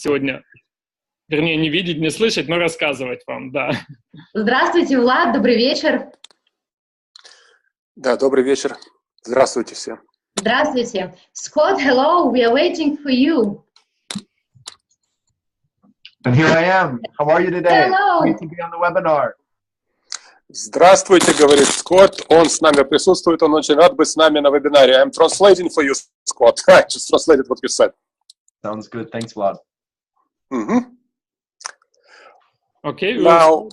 сегодня, вернее, не видеть, не слышать, но рассказывать вам, да. Здравствуйте, Влад, добрый вечер. Да, добрый вечер. Здравствуйте все. Здравствуйте. Scott, hello, we are waiting for you. And here I am. How are you today? Hello. Great to be on the webinar. Здравствуйте, говорит Скотт. Он с нами присутствует, он очень рад быть с нами на вебинаре. I'm translating for you, Scott. I just translated what you said. Sounds good. Thanks, Vlad. Okay. Now,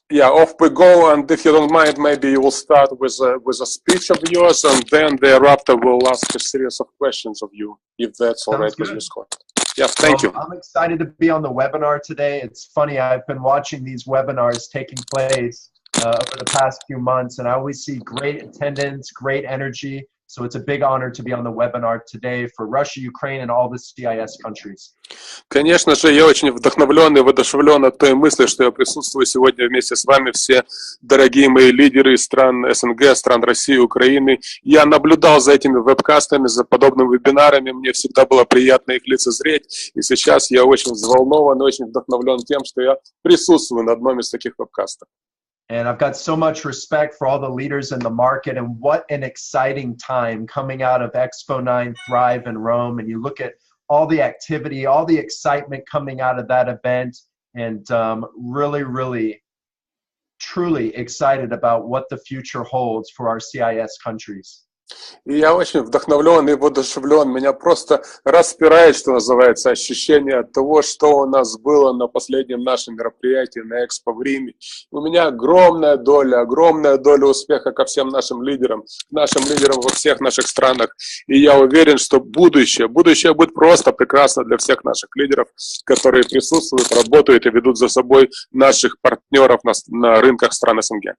yeah, off we go, and if you don't mind, maybe you will start with a speech of yours, and then thereafter we'll ask a series of questions of you, if that's all right with you, Scott. Yeah, thank you. I'm excited to be on the webinar today. It's funny, I've been watching these webinars taking place over the past few months, and I always see great attendance, great energy. So it's a big honor to be on the webinar today for Russia, Ukraine, and all the CIS countries. Конечно же, я очень вдохновлен и воодушевлен от той мысли, что я присутствую сегодня вместе с вами, все дорогие мои лидеры из стран СНГ, стран России, Украины. Я наблюдал за этими вебкастами, за подобными вебинарами, мне всегда было приятно их лицезреть, и сейчас я очень взволнован и очень вдохновлен тем, что я присутствую на одном из таких вебкастов. And I've got so much respect for all the leaders in the market, and what an exciting time coming out of Expo 9 Thrive in Rome. And you look at all the activity, all the excitement coming out of that event, and really, truly excited about what the future holds for our CIS countries. И я очень вдохновлен и воодушевлен. Меня просто распирает, что называется, ощущение от того, что у нас было на последнем нашем мероприятии на Экспо в Риме. У меня огромная доля успеха ко всем нашим лидерам во всех наших странах. И я уверен, что будущее будет просто прекрасно для всех наших лидеров, которые присутствуют, работают и ведут за собой наших партнеров на рынках стран СНГ.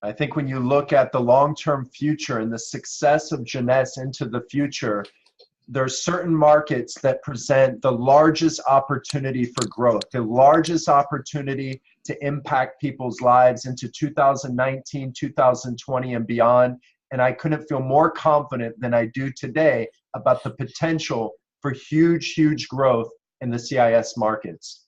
I think when you look at the long-term future and the success of Jeunesse into the future, there are certain markets that present the largest opportunity for growth, the largest opportunity to impact people's lives into 2019, 2020, and beyond. And I couldn't feel more confident than I do today about the potential for huge growth in the CIS markets.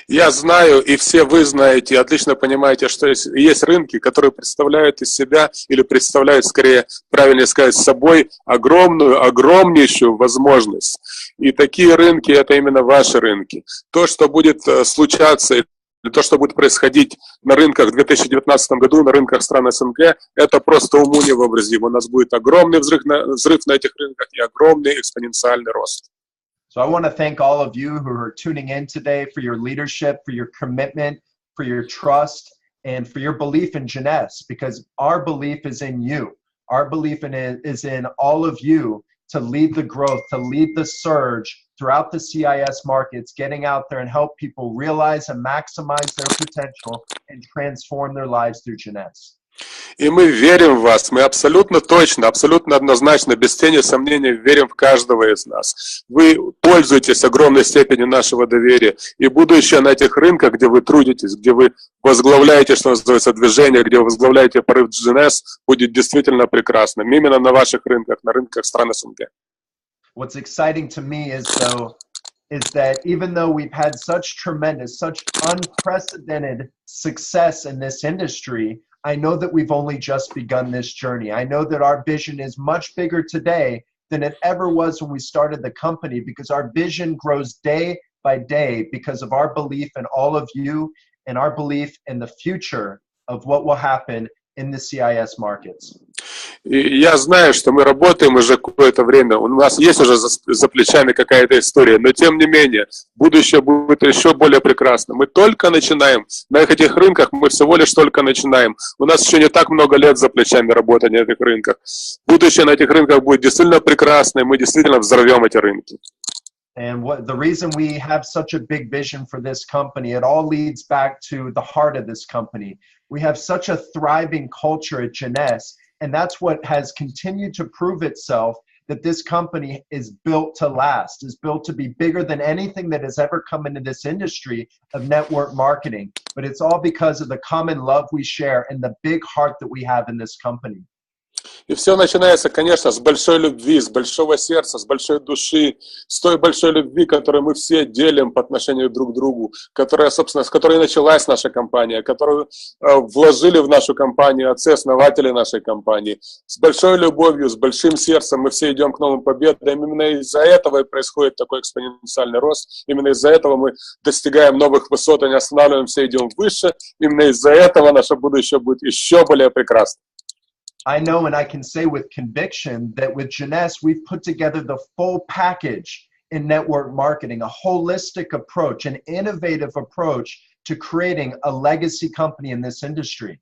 Я знаю, и все вы знаете, отлично понимаете, что есть рынки, которые представляют из себя, или представляют, скорее, правильнее сказать, собой огромнейшую возможность. И такие рынки – это именно ваши рынки. То, что будет случаться, то, что будет происходить на рынках в 2019 году, на рынках стран СНГ, это просто уму невообразимо. У нас будет огромный взрыв на этих рынках и огромный экспоненциальный рост. So I want to thank all of you who are tuning in today for your leadership, for your commitment, for your trust, and for your belief in Jeunesse, because our belief is in you. Our belief is in all of you to lead the growth, to lead the surge throughout the CIS markets, getting out there and help people realize and maximize their potential and transform their lives through Jeunesse. И мы верим в вас, мы абсолютно точно, абсолютно однозначно, без тени сомнения верим в каждого из нас. Вы пользуетесь огромной степенью нашего доверия, и будущее на этих рынках, где вы трудитесь, где вы возглавляете, что называется, движение, где вы возглавляете порыв Jeunesse, будет действительно прекрасным. Именно на ваших рынках, на рынках стран СНГ. What's exciting to me is that even though we've had such tremendous, such unprecedented success in this industry, I know that we've only just begun this journey. I know that our vision is much bigger today than it ever was when we started the company, because our vision grows day by day because of our belief in all of you and our belief in the future of what will happen in the CIS markets. И я знаю, что мы работаем уже какое-то время, у нас есть уже за плечами какая-то история, но тем не менее, будущее будет еще более прекрасно. Мы только начинаем, на этих рынках мы всего лишь только начинаем. У нас еще не так много лет за плечами работы на этих рынках. Будущее на этих рынках будет действительно прекрасно, и мы действительно взорвем эти рынки. And the reason we have such a big vision for this company, it all leads back to the heart of this company. We have such a thriving culture at Jeunesse, and that's what has continued to prove itself, that this company is built to last, is built to be bigger than anything that has ever come into this industry of network marketing. But it's all because of the common love we share and the big heart that we have in this company. И все начинается, конечно, с большой любви, с большого сердца, с большой души, с той большой любви, которую мы все делим по отношению друг к другу, которая, собственно, с которой началась наша компания, которую вложили в нашу компанию отцы-основатели нашей компании. С большой любовью, с большим сердцем мы все идем к новым победам. Именно из-за этого и происходит такой экспоненциальный рост. Именно из-за этого мы достигаем новых высот, и не останавливаемся, идем выше. Именно из-за этого наше будущее будет еще более прекрасным. I know and I can say with conviction that with Jeunesse, we've put together the full package in network marketing, a holistic approach, an innovative approach to creating a legacy company in this industry.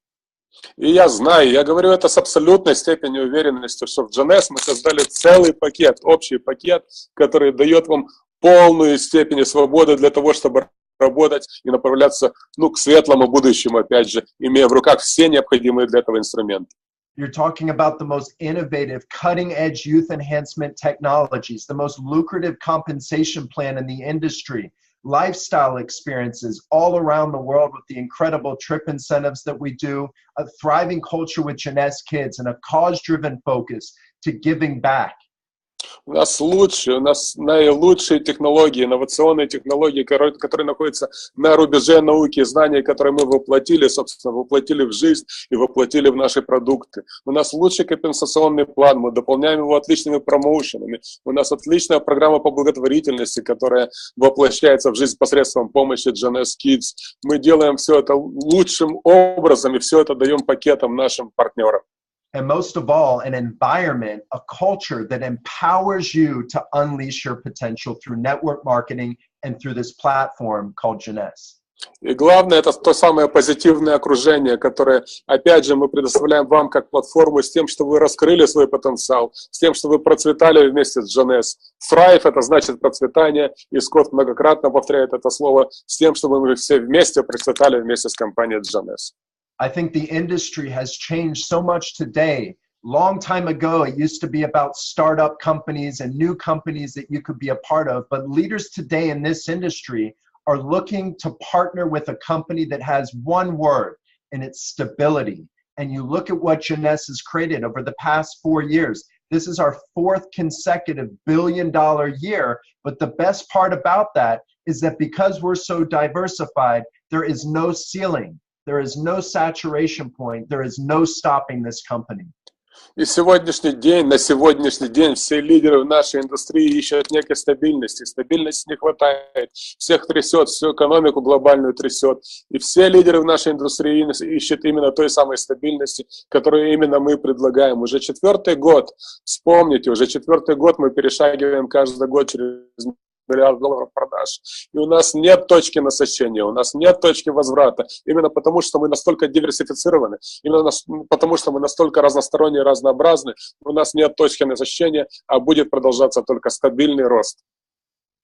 И я знаю, я говорю это с абсолютной степенью уверенности, что в Jeunesse мы создали целый пакет, общий пакет, который дает вам полную степень свободы для того, чтобы работать и направляться, к светлому будущему, опять же, имея в руках все необходимые для этого инструменты. You're talking about the most innovative, cutting-edge youth enhancement technologies, the most lucrative compensation plan in the industry, lifestyle experiences all around the world with the incredible trip incentives that we do, a thriving culture with Jeunesse kids, and a cause-driven focus to giving back. У нас наилучшие технологии, инновационные технологии, которые находятся на рубеже науки и знаний, которые мы воплотили, собственно, воплотили в жизнь и воплотили в наши продукты. У нас лучший компенсационный план, мы дополняем его отличными промоушенами. У нас отличная программа по благотворительности, которая воплощается в жизнь посредством помощи Jeunesse Kids. Мы делаем все это лучшим образом и все это даем пакетом нашим партнерам. And most of all, an environment, a culture that empowers you to unleash your potential through network marketing and through this platform called Jeunesse. И главное, это то самое позитивное окружение, которое, опять же, мы предоставляем вам как платформу с тем, что вы раскрыли свой потенциал, с тем, что вы процветали вместе с Jeunesse. Thrive – это значит процветание, и Скотт многократно повторяет это слово, с тем, чтобы мы все вместе процветали вместе с компанией Jeunesse. I think the industry has changed so much today. Long time ago, it used to be about startup companies and new companies that you could be a part of. But leaders today in this industry are looking to partner with a company that has one word, and it's stability. And you look at what Jeunesse has created over the past 4 years. This is our 4th consecutive billion-dollar year. But the best part about that is that because we're so diversified, there is no ceiling. There is no saturation point. There is no stopping this company. И на сегодняшний день все лидеры в нашей индустрии ищут некой стабильности. Стабильности не хватает. Всех трясет, всю экономику глобальную трясет. И все лидеры в нашей индустрии ищут именно той самой стабильности, которую именно мы предлагаем. Уже 4-й год, вспомните, уже 4-й год мы перешагиваем каждый год через $1 миллиард продаж. И у нас нет точки насыщения, у нас нет точки возврата. Именно потому, что мы настолько диверсифицированы, именно потому, что мы настолько разносторонние и разнообразны, у нас нет точки насыщения, а будет продолжаться только стабильный рост.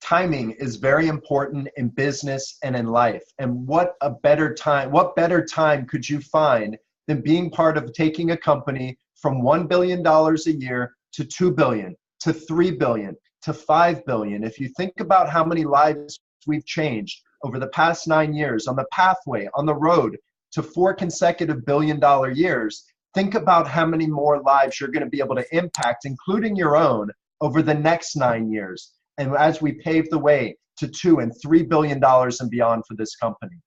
Timing is very important in business and in life. And what better time could you find than being part of taking a company from $1 billion a year to $2 billion, to $3 billion, to $5 billion. If you think about how many lives we've changed over the past 9 years on the pathway, on the road to 4 consecutive billion-dollar years, think about how many more lives you're going to be able to impact, including your own, over the next 9 years. And as we pave the way to $2 and $3 billion and beyond for this company.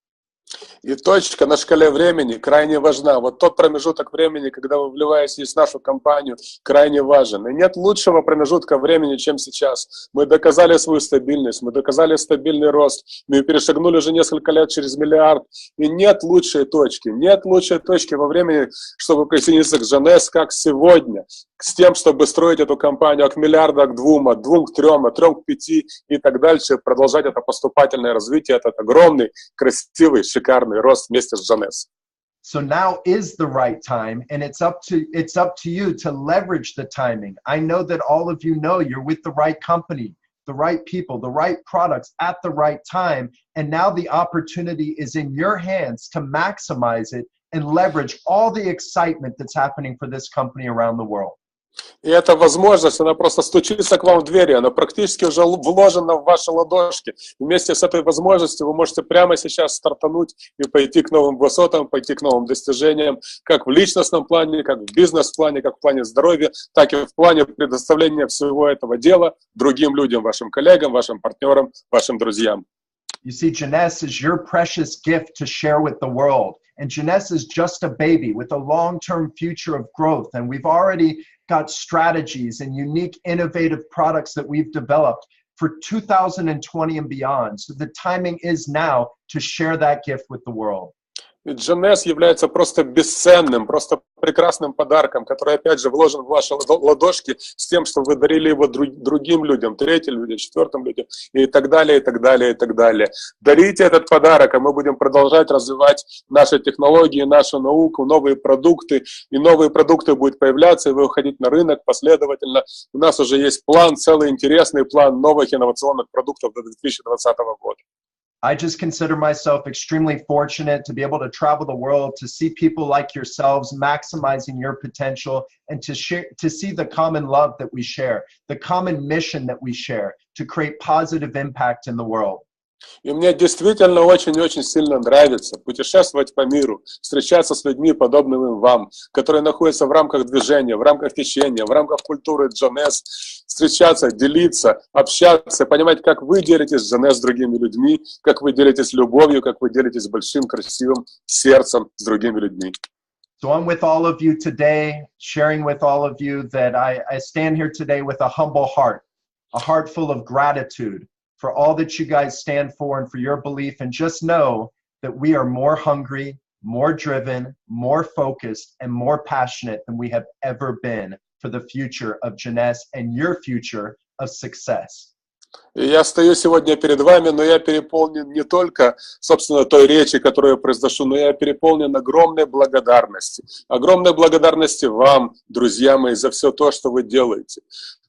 И точка на шкале времени крайне важна. Вот тот промежуток времени, когда вы вливаетесь в нашу компанию, крайне важен. И нет лучшего промежутка времени, чем сейчас. Мы доказали свою стабильность, мы доказали стабильный рост, мы перешагнули уже несколько лет через $1 миллиард. И нет лучшей точки во времени, чтобы присоединиться к Jeunesse, как сегодня. С тем, чтобы строить эту компанию от $1 миллиарда к 2, от 2 к 3, от 3 к 5 и так дальше, продолжать это поступательное развитие, этот огромный, красивый, шикарный рост вместе с Jeunesse. So now is the right time, and it's up to you to leverage the timing. I know that all of you know you're with the right company, the right people, the right products at the right time, and now the opportunity is in your hands to maximize it and leverage all the excitement that's happening for this company around the world. И эта возможность, она просто стучится к вам в двери, она практически уже вложена в ваши ладошки. Вместе с этой возможностью вы можете прямо сейчас стартануть и пойти к новым высотам, пойти к новым достижениям, как в личностном плане, как в бизнес-плане, как в плане здоровья, так и в плане предоставления всего этого дела другим людям, вашим коллегам, вашим партнерам, вашим друзьям. You see, Jeunesse is your precious gift to share with the world. And Jeunesse is just a baby with a long-term future of growth. And we've already got strategies and unique, innovative products that we've developed for 2020 and beyond. So the timing is now to share that gift with the world. Ведь Jeunesse является просто бесценным, просто прекрасным подарком, который, опять же, вложен в ваши ладошки с тем, что вы дарили его другим людям, третьим людям, четвертым людям и так далее, и так далее, и так далее. Дарите этот подарок, а мы будем продолжать развивать наши технологии, нашу науку, новые продукты, и новые продукты будут появляться, и вы выходить на рынок последовательно. У нас уже есть план, целый интересный план новых инновационных продуктов до 2020 года. I just consider myself extremely fortunate to be able to travel the world, to see people like yourselves maximizing your potential, and to see the common love that we share, the common mission that we share, to create positive impact in the world. И мне действительно очень-очень сильно нравится путешествовать по миру, встречаться с людьми, подобными вам, которые находятся в рамках движения, в рамках течения, в рамках культуры Jeunesse, встречаться, делиться, общаться, понимать, как вы делитесь Jeunesse с другими людьми, как вы делитесь любовью, как вы делитесь большим, красивым сердцем с другими людьми. So I'm with all of you today, sharing with all of you that I stand here today with a humble heart, a heart full of gratitude for all that you guys stand for and for your belief, and just know that we are more hungry, more driven, more focused, and more passionate than we have ever been for the future of Jeunesse and your future of success. И я стою сегодня перед вами, но я переполнен не только, собственно, той речи, которую я произношу, но я переполнен огромной благодарности. Огромной благодарности вам, друзья мои, за все то, что вы делаете.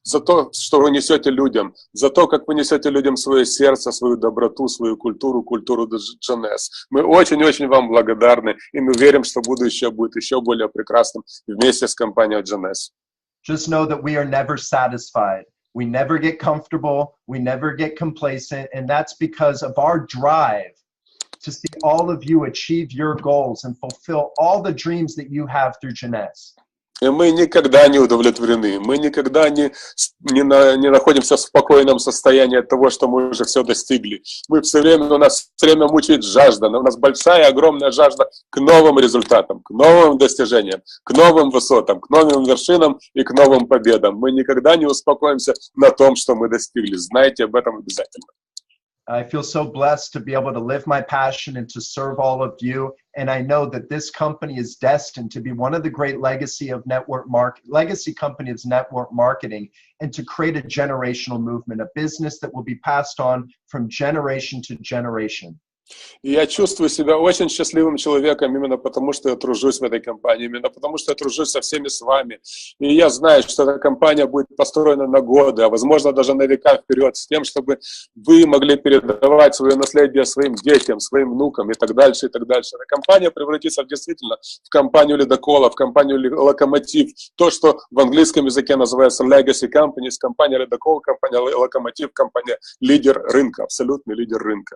За то, что вы несете людям, за то, как вы несете людям свое сердце, свою доброту, свою культуру, культуру Jeunesse. Мы очень-очень вам благодарны, и мы верим, что будущее будет еще более прекрасным вместе с компанией Jeunesse. Just know that we are never satisfied. We never get comfortable. We never get complacent. And that's because of our drive to see all of you achieve your goals and fulfill all the dreams that you have through Jeunesse. И мы никогда не удовлетворены, мы никогда не находимся в спокойном состоянии от того, что мы уже все достигли. У нас все время мучает жажда, но у нас большая, огромная жажда к новым результатам, к новым достижениям, к новым высотам, к новым вершинам и к новым победам. Мы никогда не успокоимся на том, что мы достигли. Знайте об этом обязательно. I feel so blessed to be able to live my passion and to serve all of you. And I know that this company is destined to be one of the great legacy company of network marketing, and to create a generational movement, a business that will be passed on from generation to generation. И я чувствую себя очень счастливым человеком именно потому, что я тружусь в этой компании, именно потому, что я тружусь со всеми с вами. И я знаю, что эта компания будет построена на годы, а возможно даже на века вперед, с тем, чтобы вы могли передавать свое наследие своим детям, своим внукам и так дальше, и так дальше. Эта компания превратится действительно в компанию ледокола, в компанию локомотив. То, что в английском языке называется legacy companies, компания ледокол, компания локомотив, компания лидер рынка, абсолютный лидер рынка.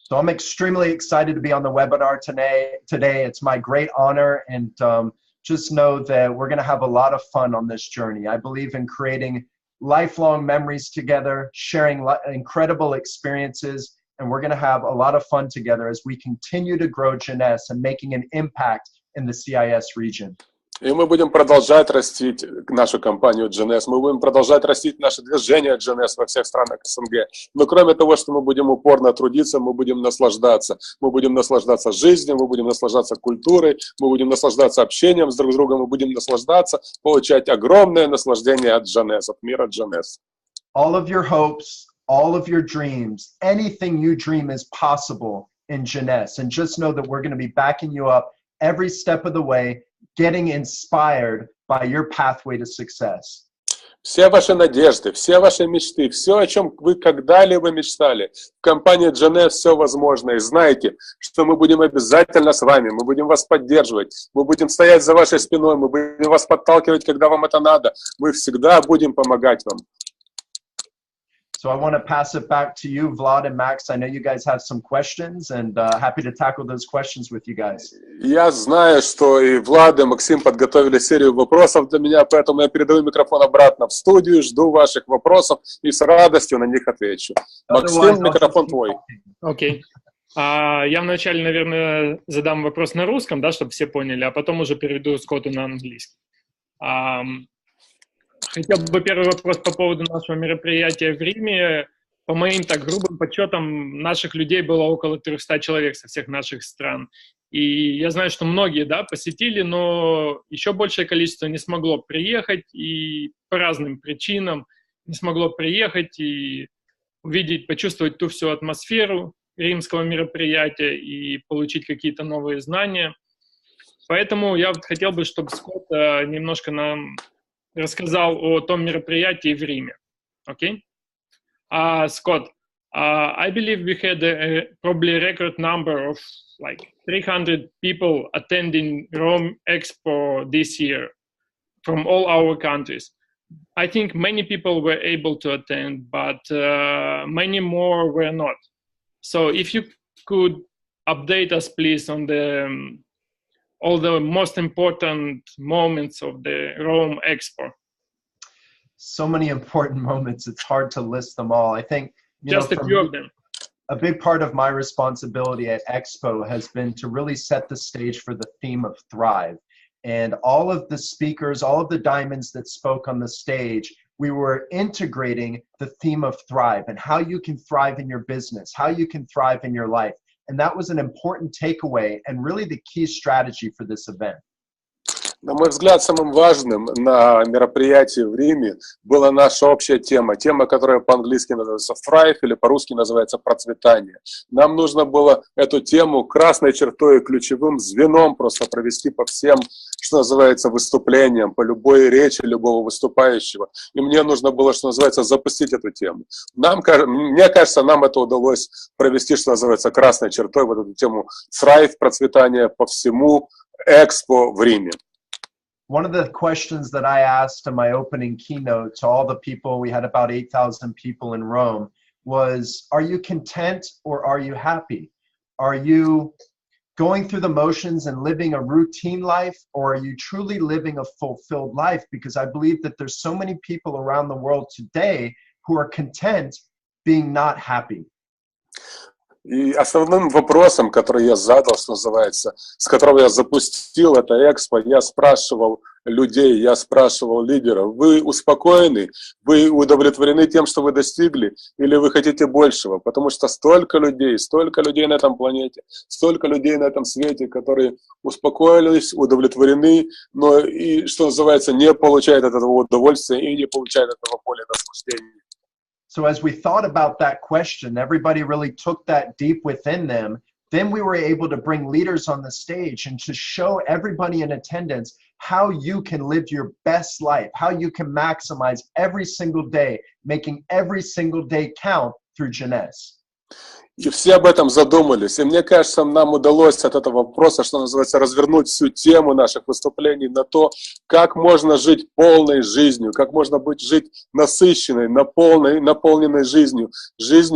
So I'm extremely excited to be on the webinar today. It's my great honor, and just know that we're going to have a lot of fun on this journey. I believe in creating lifelong memories together, sharing incredible experiences, and we're going to have a lot of fun together as we continue to grow Jeunesse and making an impact in the CIS region. И мы будем продолжать растить нашу компанию Jeunesse, мы будем продолжать растить наше движение Jeunesse во всех странах СНГ. Но кроме того, что мы будем упорно трудиться, мы будем наслаждаться. Мы будем наслаждаться жизнью, мы будем наслаждаться культурой, мы будем наслаждаться общением с друг другом, мы будем наслаждаться, получать огромное наслаждение от Jeunesse, от мира Jeunesse. All of your hopes, all of your dreams, anything you dream is possible in Jeunesse. And just know that we're going to be backing you up every step of the way, getting inspired by your pathway to success. Все ваши надежды, все ваши мечты, все, о чем вы когда-либо мечтали. В компании Jeunesse все возможно. И знайте, что мы будем обязательно с вами, мы будем вас поддерживать, мы будем стоять за вашей спиной, мы будем вас подталкивать, когда вам это надо. Мы всегда будем помогать вам. So I want to pass it back to you, Vlad and Max. I know you guys have some questions, and happy to tackle those questions with you guys. Я знаю, что и Влад, и Максим подготовили серию вопросов для меня, поэтому я передаю микрофон обратно в студию, жду ваших вопросов и с радостью на них отвечу. Максим, микрофон твой. Окей. Я вначале, наверное, задам вопрос на русском, да, чтобы все поняли, а потом уже переведу Скотту на английский. Хотел бы первый вопрос по поводу нашего мероприятия в Риме. По моим так грубым подсчетам, наших людей было около 300 человек со всех наших стран. И я знаю, что многие, да, посетили, но еще большее количество не смогло приехать, и по разным причинам не смогло приехать и увидеть, почувствовать ту всю атмосферу римского мероприятия и получить какие-то новые знания. Поэтому я вот хотел бы, чтобы Скотт немножко нам рассказал о том мероприятии в Риме. Окей? Scott, I believe we had probably a record number of like 300 people attending Rome Expo this year from all our countries. I think many people were able to attend, but many more were not. So if you could update us, please, on the all the most important moments of the Rome Expo. So many important moments, it's hard to list them all. I think just a few of them. A big part of my responsibility at Expo has been to really set the stage for the theme of Thrive. And all of the speakers, all of the diamonds that spoke on the stage, we were integrating the theme of Thrive and how you can thrive in your business, how you can thrive in your life. And that was an important takeaway and really the key strategy for this event. На мой взгляд, самым важным на мероприятии в Риме была наша общая тема. Тема, которая по-английски называется Thrive или по-русски называется процветание. Нам нужно было эту тему красной чертой, ключевым звеном просто провести по всем, что называется, выступлениям, по любой речи любого выступающего. И мне нужно было, что называется, запустить эту тему. Мне кажется, нам это удалось провести, что называется, красной чертой, вот эту тему Thrive, процветания по всему Экспо в Риме. One of the questions that I asked in my opening keynote to all the people, we had about 8,000 people in Rome, was, are you content or are you happy? Are you going through the motions and living a routine life, or are you truly living a fulfilled life? Because I believe that there's so many people around the world today who are content being not happy. И основным вопросом, который я задал, что называется, с которого я запустил это экспо, я спрашивал людей, я спрашивал лидеров: вы успокоены, вы удовлетворены тем, что вы достигли, или вы хотите большего? Потому что столько людей на этом планете, столько людей на этом свете, которые успокоились, удовлетворены, но и, что называется, не получают от этого удовольствия и не получают от этого более наслаждения. So as we thought about that question, everybody really took that deep within them. Then we were able to bring leaders on the stage and to show everybody in attendance how you can live your best life, how you can maximize every single day, making every single day count through Jeunesse. И все об этом задумались. И мне кажется, нам удалось от этого вопроса, что называется, развернуть всю тему наших выступлений на то, как можно жить полной жизнью, как можно жить насыщенной, наполненной жизнью,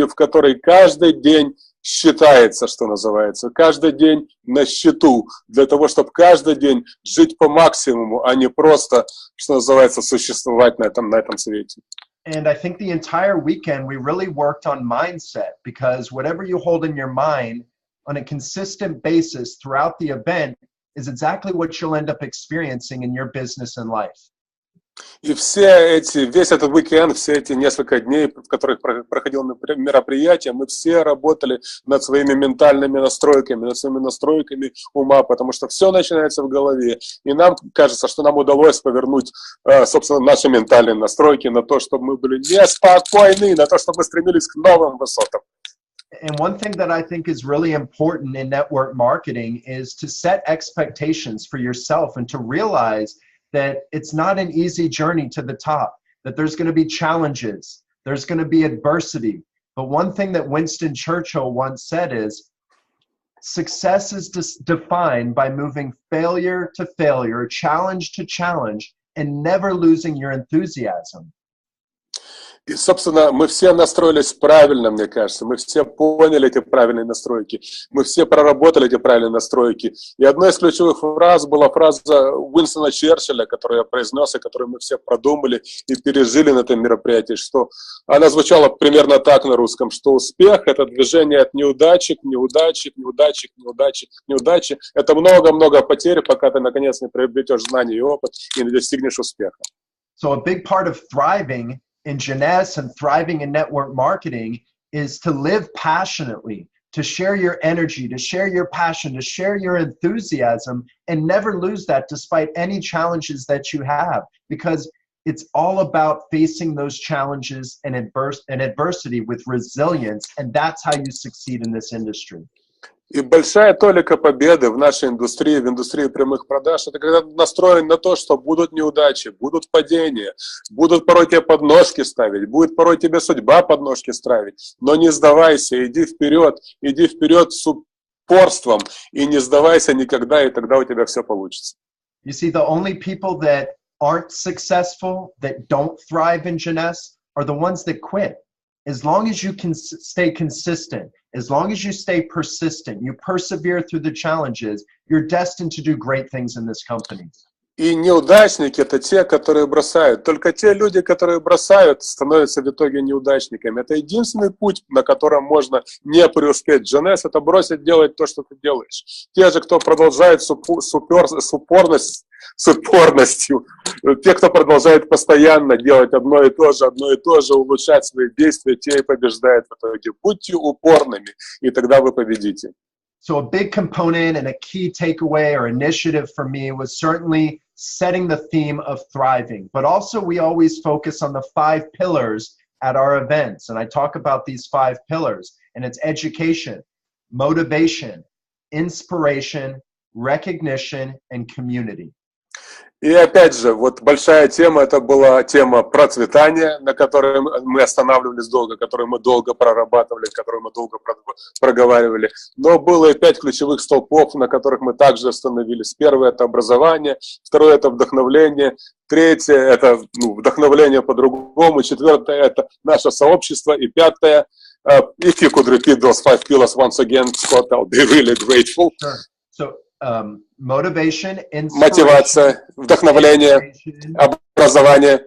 в которой каждый день считается, что называется, каждый день на счету, для того, чтобы каждый день жить по максимуму, а не просто, что называется, существовать на этом свете. And I think the entire weekend we really worked on mindset, because whatever you hold in your mind on a consistent basis throughout the event is exactly what you'll end up experiencing in your business and life. И весь этот уикенд, все эти несколько дней, в которых проходило мероприятие, мы все работали над своими ментальными настройками, над своими настройками ума, потому что все начинается в голове. И нам кажется, что нам удалось повернуть, собственно, наши ментальные настройки на то, чтобы мы были неспокойны, на то, чтобы мы стремились к новым высотам. And one thing that I think is really important in network marketing is to set expectations for yourself and to realize that it's not an easy journey to the top, that there's going to be challenges, there's going to be adversity. But one thing that Winston Churchill once said is, success is defined by moving failure to failure, challenge to challenge, and never losing your enthusiasm. И, собственно, мы все настроились правильно, мне кажется. Мы все поняли эти правильные настройки. Мы все проработали эти правильные настройки. И одной из ключевых фраз была фраза Уинстона Черчилля, которую я произнес, и которую мы все продумали и пережили на этом мероприятии, что она звучала примерно так на русском, что успех – это движение от неудачи к неудаче, к неудаче, к неудаче, к неудаче. Это много-много потерь, пока ты, наконец, не приобретешь знания и опыт и не достигнешь успеха. So a big part of thriving in Jeunesse and thriving in network marketing is to live passionately, to share your energy, to share your passion, to share your enthusiasm, and never lose that despite any challenges that you have, because it's all about facing those challenges and adversity with resilience, and that's how you succeed in this industry. И большая толика победы в нашей индустрии, в индустрии прямых продаж, это когда ты настроен на то, что будут неудачи, будут падения, будут порой тебе подножки ставить, будет порой тебе судьба подножки ставить, но не сдавайся, иди вперед с упорством и не сдавайся никогда, и тогда у тебя все получится. You see, the only people that aren't successful, that don't thrive in Jeunesse, are the ones that quit. As long as you can stay consistent, as long as you stay persistent, you persevere through the challenges, you're destined to do great things in this company. И неудачники – это те, которые бросают. Только те люди, которые бросают, становятся в итоге неудачниками. Это единственный путь, на котором можно не преуспеть. Jeunesse – это бросить делать то, что ты делаешь. Те же, кто продолжает с упорностью, те, кто продолжает постоянно делать одно и то же, улучшать свои действия, те и побеждают в итоге. Будьте упорными, и тогда вы победите. So a big component and a key takeaway or initiative for me was certainly setting the theme of thriving. But also we always focus on the 5 pillars at our events. And I talk about these 5 pillars. And it's education, motivation, inspiration, recognition, and community. И опять же, вот большая тема, это была тема процветания, на которой мы останавливались долго, которую мы долго прорабатывали, которую мы долго проговаривали. Но было и 5 ключевых столпов, на которых мы также остановились. Первое – это образование, второе – это вдохновление, третье – это вдохновление по-другому, четвертое – это наше сообщество, и пятое – if you could repeat those 5 pillars once again, Scott, I'll be really grateful. Sure. So, motivation, мотивация, вдохновление, образование,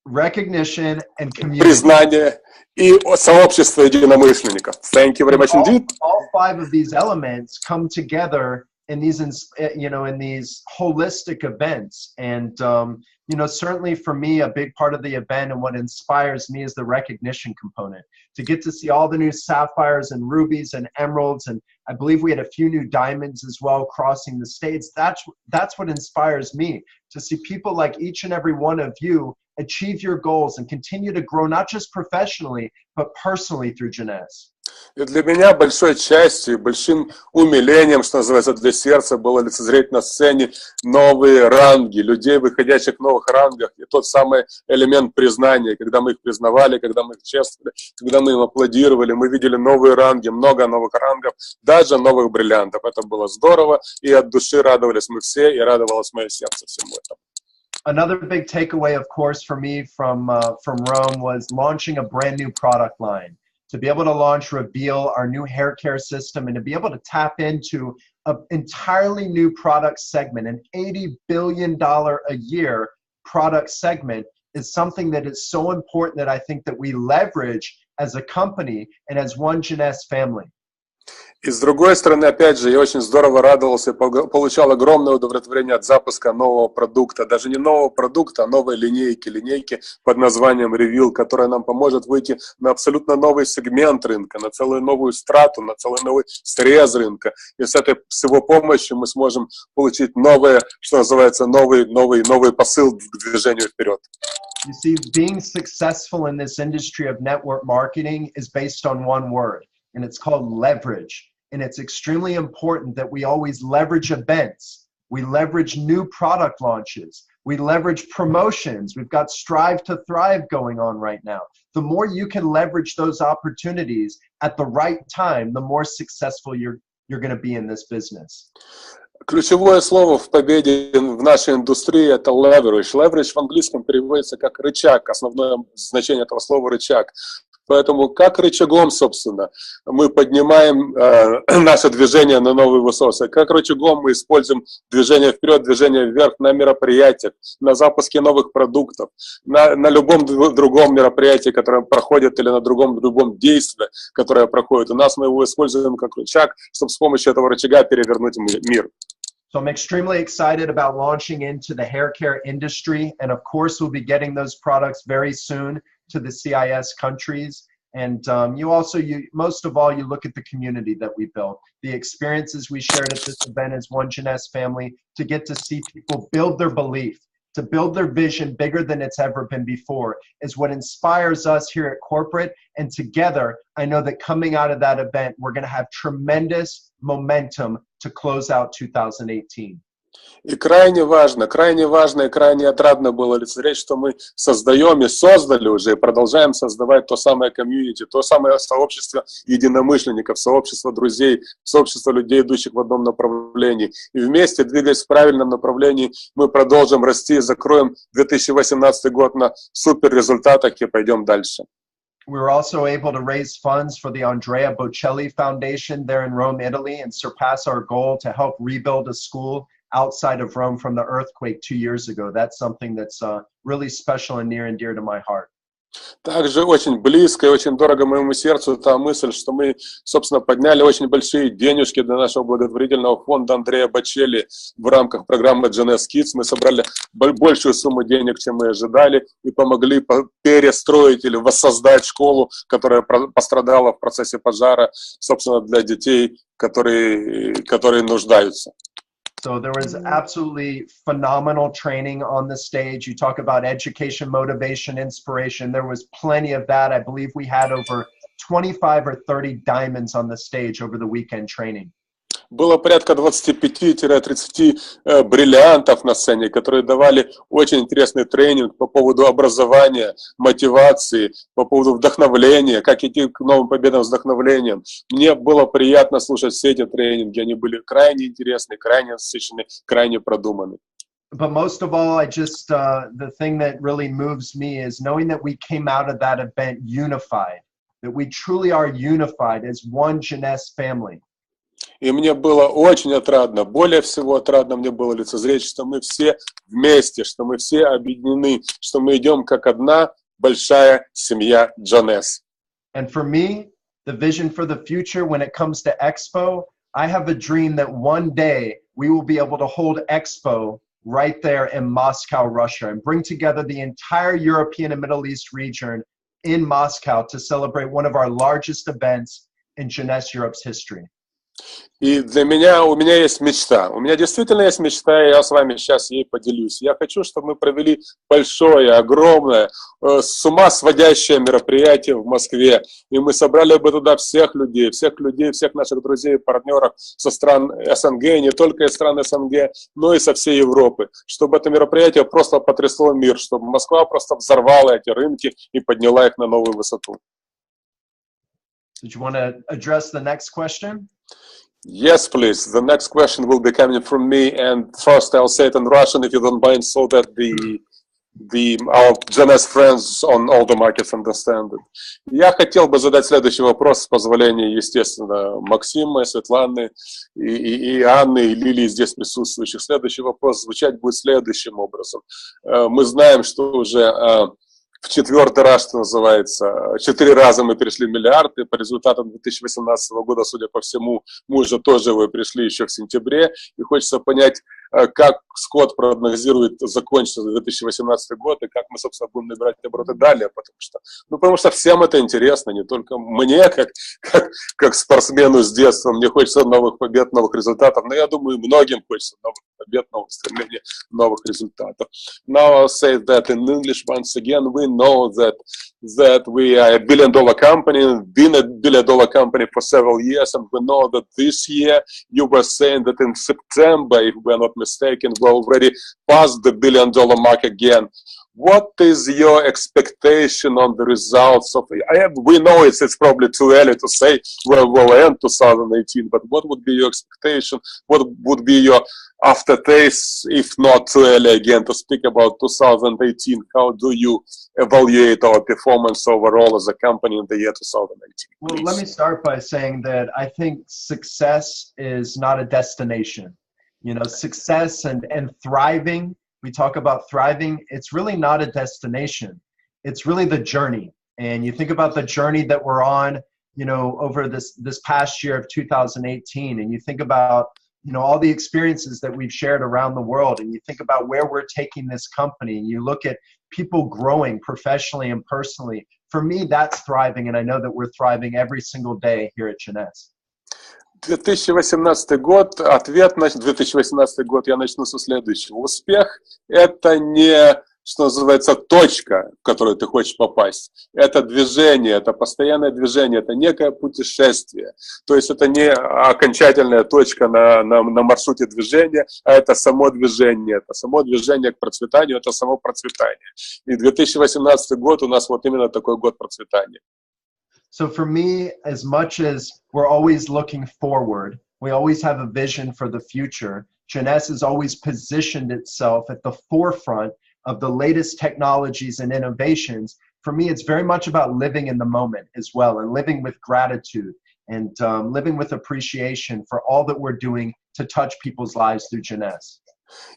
recognition, and community. Признание и сообщество единомышленников. Thank you very much indeed. All 5 of these elements come together in these, in these holistic events. And, certainly for me, a big part of the event and what inspires me is the recognition component. To get to see all the new sapphires and rubies and emeralds, and I believe we had a few new diamonds as well crossing the states. That's what inspires me, to see people like each and every one of you achieve your goals and continue to grow, not just professionally, but personally through Jeunesse. И для меня большой частью, большим умилением, что называется, для сердца было лицезреть на сцене новые ранги, людей, выходящих в новых рангах, и тот самый элемент признания, когда мы их признавали, когда мы их чествовали, когда мы им аплодировали, мы видели новые ранги, много новых рангов, даже новых бриллиантов. Это было здорово, и от души радовались мы все, и радовалось мое сердце всему этому. Another big takeaway, of course, for me from Rome was launching a brand new product line. To be able to launch Reveal, our new hair care system, and to be able to tap into an entirely new product segment, an $80 billion a year product segment, is something that is so important that I think that we leverage as a company and as one Jeunesse family. И с другой стороны, опять же, я очень здорово радовался, получал огромное удовлетворение от запуска нового продукта, даже не нового продукта, а новой линейки под названием Reveal, которая нам поможет выйти на абсолютно новый сегмент рынка, на целую новую страту, на целый новый срез рынка. И с его помощью мы сможем получить новое, что называется, новый посыл к движению вперед. You see, being successful in this industry of network marketing is based on one word, and it's called leverage. And it's extremely important that we always leverage events. We leverage new product launches. We leverage promotions. We've got Strive to Thrive going on right now. The more you can leverage those opportunities at the right time, the more successful you're going to be in this business. Ключевое слово в победе в нашей индустрии – это leverage. Leverage в английском переводится как рычаг. Основное значение этого слова – рычаг. Поэтому как рычагом, собственно, мы поднимаем наше движение на новые высоты, как рычагом мы используем движение вперед, движение вверх на мероприятиях, на запуске новых продуктов, на любом другом мероприятии, которое проходит, или на любом действии, которое проходит. У нас мы его используем как рычаг, чтобы с помощью этого рычага перевернуть мир. So I'm extremely excited about launching into the hair care industry. And of course, we'll be getting those products very soon to the CIS countries. And most of all, you look at the community that we built. The experiences we shared at this event as one Jeunesse family, to get to see people build their belief, to build their vision bigger than it's ever been before, is what inspires us here at corporate. And together, I know that coming out of that event, we're going to have tremendous momentum to close out 2018. И крайне важно и крайне отрадно было лицезреть, что мы создаем и создали уже, и продолжаем создавать то самое комьюнити, то самое сообщество единомышленников, сообщество друзей, сообщество людей, идущих в одном направлении. И вместе, двигаясь в правильном направлении, мы продолжим расти и закроем 2018 год на супер результатах и пойдем дальше. We were also able to raise funds for the Andrea Bocelli Foundation there in Rome, Italy, and surpass our goal to help rebuild a school outside of Rome from the earthquake 2 years ago. That's something that's really special and near and dear to my heart. Также очень близко и очень дорого моему сердцу та мысль, что мы, собственно, подняли очень большие денежки для нашего благотворительного фонда Андреа Бочелли в рамках программы Jeunesse Kids. Мы собрали большую сумму денег, чем мы ожидали, и помогли перестроить или воссоздать школу, которая пострадала в процессе пожара, собственно, для детей, которые нуждаются. So there was absolutely phenomenal training on the stage. You talk about education, motivation, inspiration. There was plenty of that. I believe we had over 25 or 30 diamonds on the stage over the weekend training. Было порядка 25-30 бриллиантов на сцене, которые давали очень интересный тренинг по поводу образования, мотивации, по поводу вдохновления, как идти к новым победам с вдохновлением. Мне было приятно слушать все эти тренинги, они были крайне интересны, крайне насыщенны, крайне продуманы. But most of all, the thing that really moves me is knowing that we came out of that event unified, that we truly are unified as one Jeunesse family. И мне было очень отрадно, более всего отрадно мне было лицезреть, что мы все вместе, что мы все объединены, что мы идем как одна большая семья Jeunesse. And for me, the vision for the future when it comes to Expo, I have a dream that one day we will be able to hold Expo right there in Moscow, Russia, and bring together the entire European and Middle East region in Moscow to celebrate one of our largest events in Jeunesse Europe's history. И у меня есть мечта. У меня действительно есть мечта, и я с вами сейчас ей поделюсь. Я хочу, чтобы мы провели большое, огромное, с ума сводящее мероприятие в Москве. И мы собрали бы туда всех людей, всех наших друзей и партнеров со стран СНГ, не только из стран СНГ, но и со всей Европы. Чтобы это мероприятие просто потрясло мир, чтобы Москва просто взорвала эти рынки и подняла их на новую высоту. Did you want to address the next question? Yes, please. The next question will be coming from me, and first I'll say it in Russian, if you don't mind, so that our Jeunesse friends on all the markets understand it. Я хотел бы задать следующий вопрос с позволения, естественно, Максима, Светланы, и Анны, и Лилии здесь присутствующих. Следующий вопрос звучать будет следующим образом. Мы знаем, что уже в 4-й раз, что называется, 4 раза мы перешли миллиард, и по результатам 2018 года, судя по всему, мы уже тоже его пришли еще в сентябре, и хочется понять, как Скотт прогнозирует закончится 2018 год, и как мы, собственно, будем набирать обороты далее, потому что всем это интересно, не только мне, как спортсмену с детства, мне хочется новых побед, новых результатов, но я думаю, многим хочется новых побед. заветного стремления новых результатов. Now I'll say that in English once again. We know that we are a billion-dollar company, been a billion-dollar company for several years, and we know that this year you were saying that in September, if we're not mistaken, we already passed the billion-dollar mark again. What is your expectation on the results of it? We know it's probably too early to say where we'll end 2018, but what would be your expectation? What would be your aftertaste, if not too early again to speak about 2018? How do you evaluate our performance overall as a company in the year 2018? Well, let me start by saying that I think success is not a destination. You know, success and thriving, we talk about thriving, it's really not a destination. It's really the journey. And you think about the journey that we're on, you know, over this past year of 2018, and you think about, you know, all the experiences that we've shared around the world, and you think about where we're taking this company, and you look at people growing professionally and personally. For me, that's thriving, and I know that we're thriving every single day here at Jeunesse. 2018 год, ответ на 2018 год я начну со следующего. Успех – это не, что называется, точка, в которую ты хочешь попасть. Это движение, это постоянное движение, это некое путешествие. То есть это не окончательная точка на маршруте движения, а это само движение к процветанию, это само процветание. И 2018 год у нас вот именно такой год процветания. So for me, as much as we're always looking forward, we always have a vision for the future, Jeunesse has always positioned itself at the forefront of the latest technologies and innovations. For me, it's very much about living in the moment as well, and living with gratitude, and living with appreciation for all that we're doing to touch people's lives through Jeunesse.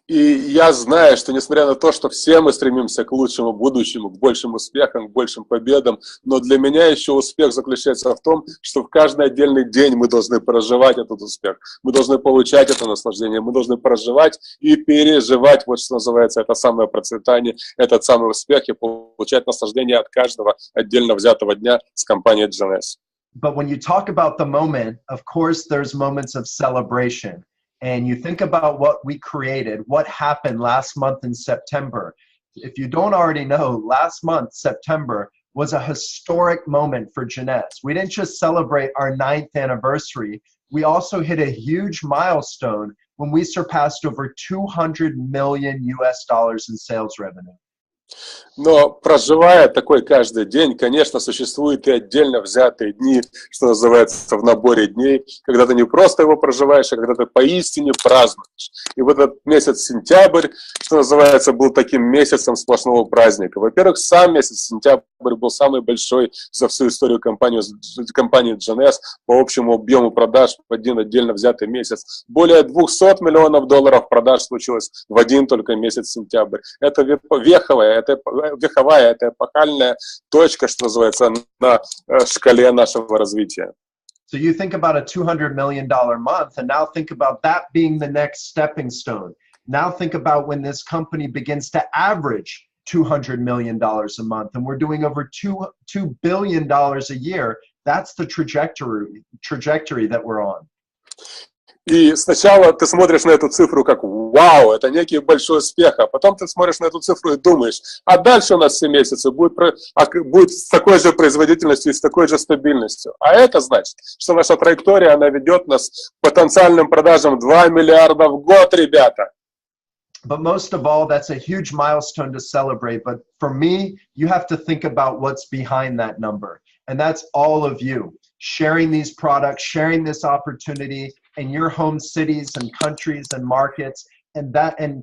И я знаю, что несмотря на то, что все мы стремимся к лучшему будущему, к большим успехам, к большим победам, но для меня еще успех заключается в том, что в каждый отдельный день мы должны проживать этот успех, мы должны получать это наслаждение, мы должны проживать и переживать, вот что называется, это самое процветание, этот самый успех, и получать наслаждение от каждого отдельно взятого дня с компанией Jeunesse. But when you talk about the moment, of course, there's moments of celebration. And you think about what we created, what happened last month in September. If you don't already know, last month, September, was a historic moment for Jeunesse. We didn't just celebrate our 9th anniversary. We also hit a huge milestone when we surpassed over $200 million in sales revenue. Но проживая такой каждый день, конечно, существуют и отдельно взятые дни, что называется, в наборе дней, когда ты не просто его проживаешь, а когда ты поистине празднуешь. И вот этот месяц сентябрь, что называется, был таким месяцем сплошного праздника. Во-первых, сам месяц сентябрь был самый большой за всю историю компании Jeunesse по общему объему продаж в один отдельно взятый месяц. Более $200 миллионов продаж случилось в один только месяц сентябрь. Это веховая, это эпохальная точка, что называется, на шкале нашего развития. So you think about a $200 million month, and now think about that being the next stepping stone. Now think about when this company begins to average $200 million a month, and we're doing over $2 billion a year. That's the trajectory that we're on. И сначала ты смотришь на эту цифру как «Вау, это некий большой успех», а потом ты смотришь на эту цифру и думаешь, а дальше у нас все месяцы будет с такой же производительностью и с такой же стабильностью. А это значит, что наша траектория, она ведет нас к потенциальным продажам 2 миллиарда в год, ребята. But most of all, that's a huge milestone to celebrate. But for me, you have to think about what's behind that number. And that's all of you sharing these products, sharing this opportunity in your home cities and countries and markets, and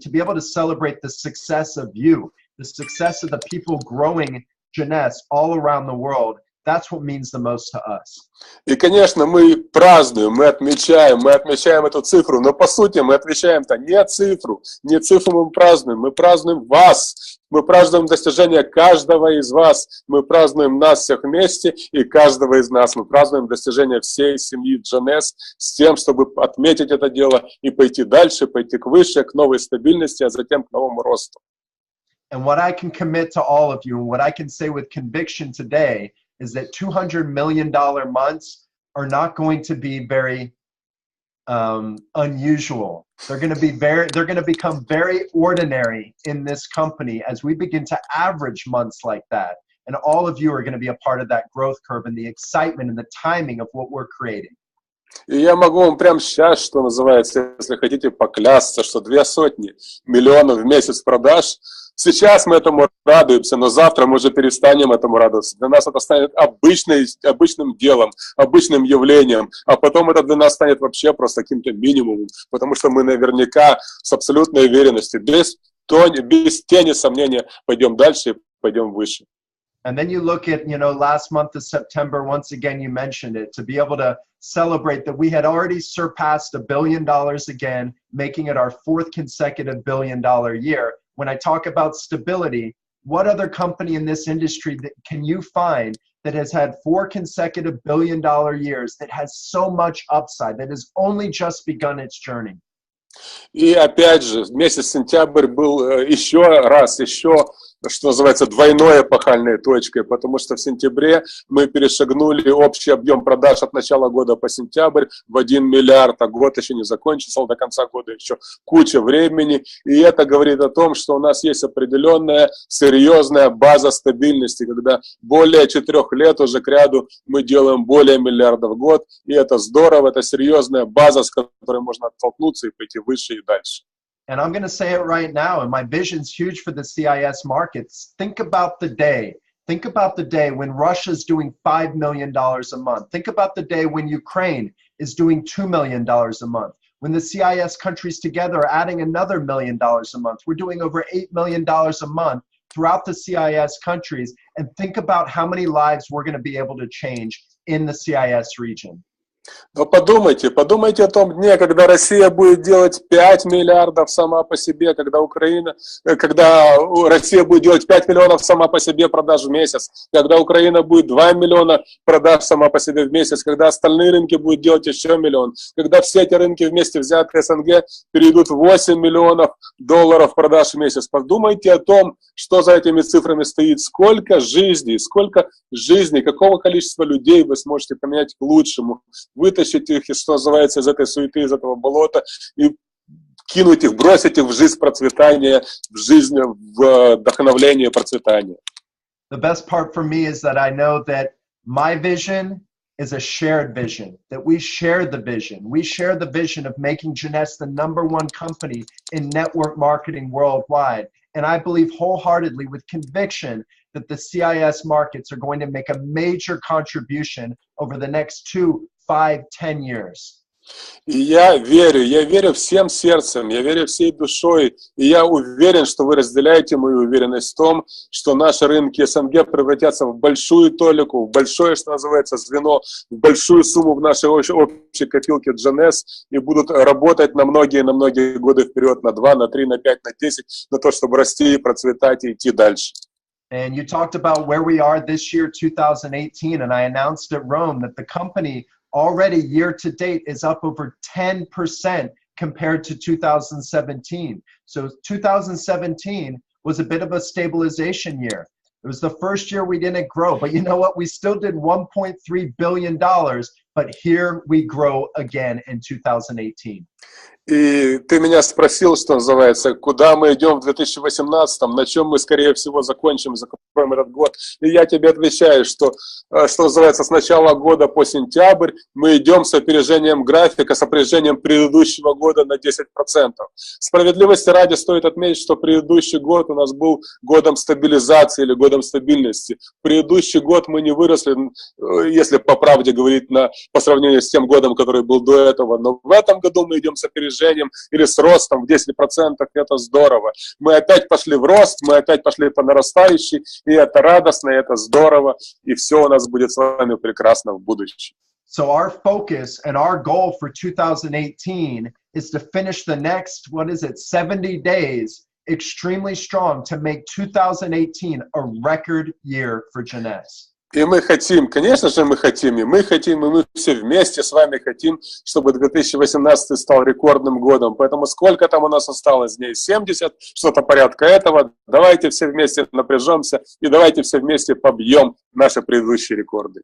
to be able to celebrate the success of you, the success of the people growing Jeunesse all around the world. That's what means the most to us. И, конечно, мы празднуем, мы отмечаем эту цифру, но по сути мы отмечаем-то не цифру мы празднуем вас, мы празднуем достижения каждого из вас, мы празднуем нас всех вместе и каждого из нас, мы празднуем достижения всей семьи Jeunesse с тем, чтобы отметить это дело и пойти дальше, пойти к выше, к новой стабильности, а затем к новому росту. And what I can commit to all of you, and what I can say with conviction today, is that $200 million months are not going to be very unusual. They're going to become very ordinary in this company as we begin to average months like that. And all of you are going to be a part of that growth curve and the excitement and the timing of what we're creating. И я могу вам прямо сейчас, что называется, если хотите, поклясться, что 200 миллионов в месяц продаж. Сейчас мы этому радуемся, но завтра мы уже перестанем этому радоваться. Для нас это станет обычным делом, обычным явлением, а потом это для нас станет вообще просто каким-то минимумом, потому что мы наверняка с абсолютной уверенностью, без тени сомнения пойдем дальше и пойдем выше. And then you look at, last month of September, once again, you mentioned it, to be able to celebrate that we had already surpassed $1 billion again, making it our 4th consecutive $1 billion year. When I talk about stability, what other company in this industry can you find that has had 4 consecutive $1 billion years, that has so much upside, that has only just begun its journey? И опять же, месяц сентябрь был еще, что называется, двойной эпохальной точкой, потому что в сентябре мы перешагнули общий объем продаж от начала года по сентябрь в 1 миллиард, а год еще не закончился, до конца года еще куча времени, и это говорит о том, что у нас есть определенная серьезная база стабильности, когда более 4 лет уже кряду мы делаем более миллиарда в год, и это здорово, это серьезная база, с которой можно оттолкнуться и пойти выше и дальше. And I'm going to say it right now, and my vision's huge for the CIS markets. Think about the day. Think about the day when Russia's doing $5 million a month. Think about the day when Ukraine is doing $2 million a month. When the CIS countries together are adding another $1 million a month. We're doing over $8 million a month throughout the CIS countries. And think about how many lives we're going to be able to change in the CIS region. Но подумайте о том дне, когда Россия будет делать 5 миллиардов сама по себе, когда Россия будет делать 5 миллионов сама по себе продаж в месяц, когда Украина будет 2 миллиона продаж сама по себе в месяц, когда остальные рынки будут делать еще миллион, когда все эти рынки вместе взятые СНГ перейдут в 8 миллионов долларов продаж в месяц. Подумайте о том, что за этими цифрами стоит, сколько жизней, какого количества людей вы сможете поменять к лучшему, вытащить их, что называется, из этой суеты, из этого болота, и кинуть их, бросить их в жизнь процветания, в жизнь вдохновления процветания. The best part for me is that I know that my vision is a shared vision, that we share the vision. We share the vision of making Jeunesse the #1 company in network marketing worldwide. And I believe wholeheartedly with conviction that the CIS markets are going to make a major contribution over the next 2, 5, 10 years. И я верю всем сердцем, я верю всей душой, и я уверен, что вы разделяете мою уверенность в том, что наши рынки СНГ превратятся в большую толику, в большое, что называется, звено, в большую сумму в нашей общей копилке Jeunesse и будут работать на многие годы вперед, на 2, на 3, на 5, на 10, на то, чтобы расти, процветать и идти дальше. And you talked about where we are this year, 2018, and I announced at Rome that the company already year to date is up over 10% compared to 2017. So 2017 was a bit of a stabilization year. It was the first year we didn't grow, but you know what? We still did $1.3 billion, but here we grow again in 2018. И ты меня спросил, что называется, куда мы идем в 2018-м, на чем мы, скорее всего, закроем этот год. И я тебе отвечаю, что называется, с начала года по сентябрь мы идем с опережением графика, с опережением предыдущего года на 10%. Справедливости ради стоит отметить, что предыдущий год у нас был годом стабилизации или годом стабильности. Предыдущий год мы не выросли, если по правде говорить, по сравнению с тем годом, который был до этого. Но в этом году мы идем с опережением или с ростом в 10%, это здорово. Мы опять пошли в рост, мы опять пошли по нарастающей, и это радостно, и это здорово, и все у нас будет с вами прекрасно в будущем. So our focus and our goal for 2018 is to finish the next, 70 days extremely strong to make 2018 a record year for Jeunesse. И мы хотим, конечно же, мы хотим, и мы все вместе с вами хотим, чтобы 2018 стал рекордным годом. Поэтому сколько там у нас осталось дней? 70, что-то порядка этого. Давайте все вместе напряжемся и давайте все вместе побьем наши предыдущие рекорды.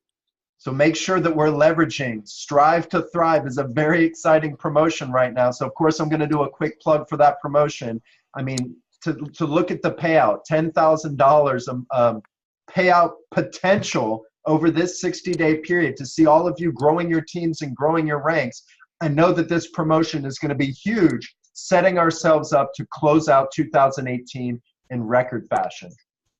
So make sure that we're leveraging. Strive to Thrive is a very exciting promotion right now. So of course, I'm going to do a quick plug for that promotion. I mean, to look at the payout, $10,000 payout potential over this 60-day period, to see all of you growing your teams and growing your ranks. I know that this promotion is going to be huge, setting ourselves up to close out 2018 in record fashion.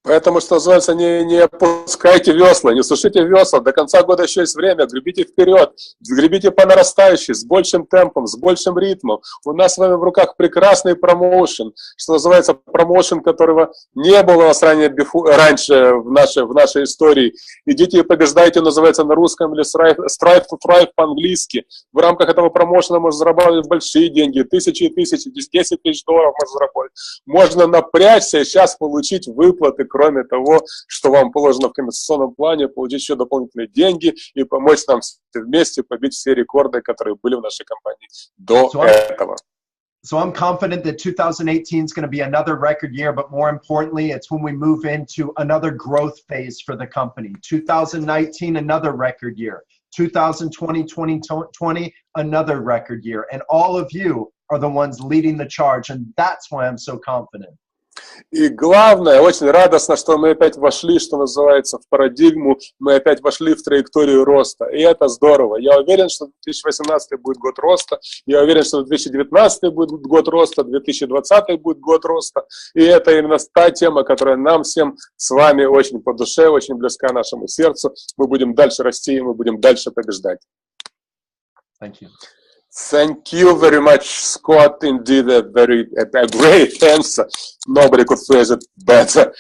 Поэтому, что называется, не опускайте весла, не сушите весла. До конца года еще есть время. Гребите вперед, гребите по нарастающей, с большим темпом, с большим ритмом. У нас с вами в руках прекрасный промоушен, что называется, промоушен, которого не было у нас раньше в нашей истории. Идите и побеждайте, называется на русском, или Strive to Thrive по-английски. В рамках этого промоушена можно зарабатывать большие деньги, тысячи и тысячи, 10 тысяч долларов можно заработать. Можно напрячься и сейчас получить выплаты, кроме того, что вам положено в компенсационном плане, получить еще дополнительные деньги и помочь нам вместе побить все рекорды, которые были в нашей компании до этого. So I'm confident that 2018 is going to be another record year, but more importantly, it's when we move into another growth phase for the company. 2019, another record year. 2020, another record year. And all of you are the ones leading the charge, and that's why I'm so confident. И главное, очень радостно, что мы опять вошли, что называется, в парадигму, мы опять вошли в траекторию роста, и это здорово. Я уверен, что 2018 будет год роста, я уверен, что 2019 будет год роста, 2020 будет год роста, и это именно та тема, которая нам всем с вами очень по душе, очень близка нашему сердцу. Мы будем дальше расти, и мы будем дальше побеждать. Thank you. Thank you very much, Scott. Indeed, a great answer. Nobody could phrase it better.